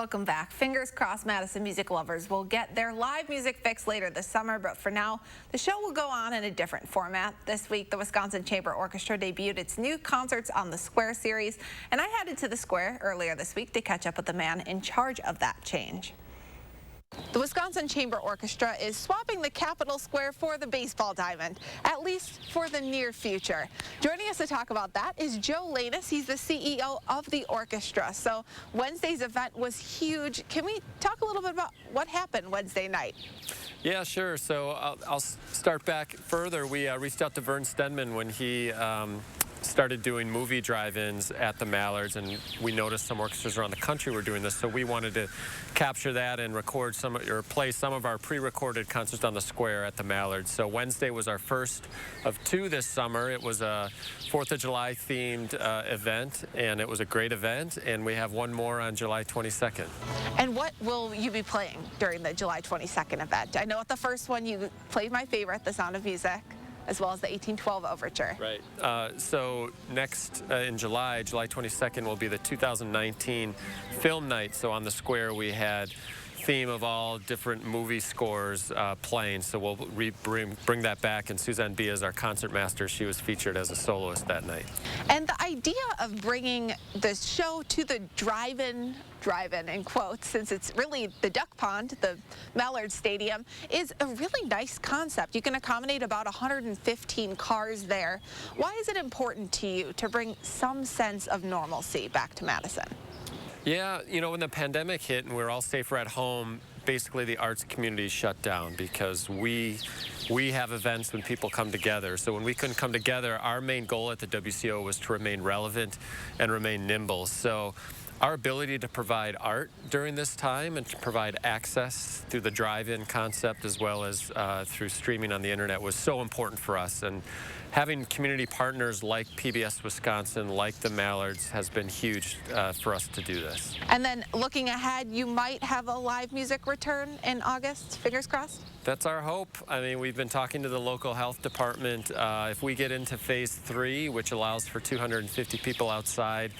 Welcome back. Fingers crossed Madison music lovers will get their live music fix later this summer, but for now, the show will go on in a different format. This week, the Wisconsin Chamber Orchestra debuted its new Concerts on the Square series, and I headed to the Square earlier this week to catch up with the man in charge of that change. The Wisconsin Chamber Orchestra is swapping the Capitol Square for the baseball diamond, at least for the near future. Joining us to talk about that is Joe Lanus. He's the CEO of the orchestra. So Wednesday's event was huge. Can we talk a little bit about what happened Wednesday night? Yeah, sure. So I'll start back further. We reached out to Vern Stenman when he started doing movie drive-ins at the Mallards, and we noticed some orchestras around the country were doing this, so we wanted to capture that and record some or play some of our pre-recorded concerts on the Square at the Mallards. So Wednesday was our first of two this summer. It was a 4th of July themed event, and it was a great event, and we have one more on July 22nd. And what will you be playing during the July 22nd event? I know at the first one you played my favorite, The Sound of Music, as well as the 1812 Overture. Right. So next in July 22nd will be the 2019 film night. So on the Square we had theme of all different movie scores playing. So we'll bring that back, and Suzanne B is our concert master. She was featured as a soloist that night. And the idea of bringing the show to the drive-in in quotes, since it's really the duck pond, the Mallard Stadium, is a really nice concept. You can accommodate about 115 cars there. Why is it important to you to bring some sense of normalcy back to Madison? Yeah, you know, when the pandemic hit and we were all safer at home, basically the arts community shut down because we have events when people come together. So when we couldn't come together, our main goal at the WCO was to remain relevant and remain nimble. So our ability to provide art during this time and to provide access through the drive-in concept as well as through streaming on the internet was so important for us. And having community partners like PBS Wisconsin, like the Mallards, has been huge for us to do this. And then looking ahead, you might have a live music return in August, fingers crossed? That's our hope. I mean, we've been talking to the local health department. If we get into phase 3, which allows for 250 people outside,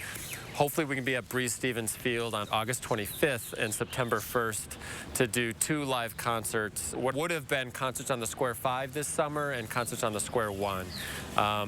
hopefully we can be at Breeze Stevens Field on August 25th and September 1st to do 2 live concerts. What would have been Concerts on the Square 5 this summer and Concerts on the Square 1.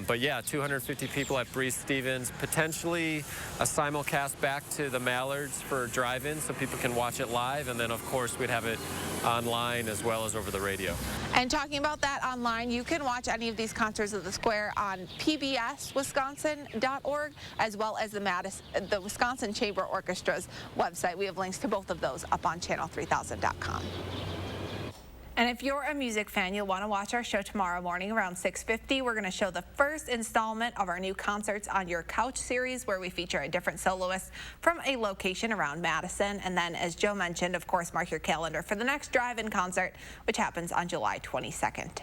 But yeah, 250 people at Breeze Stevens, potentially a simulcast back to the Mallards for drive-in so people can watch it live, and then of course we'd have it online as well as over the radio. And talking about that online, you can watch any of these concerts at the Square on pbswisconsin.org as well as the Wisconsin Chamber Orchestra's website. We have links to both of those up on channel3000.com. And if you're a music fan, you'll want to watch our show tomorrow morning around 6:50. We're going to show the first installment of our new Concerts on Your Couch series, where we feature a different soloist from a location around Madison. And then, as Joe mentioned, of course, mark your calendar for the next drive-in concert, which happens on July 22nd.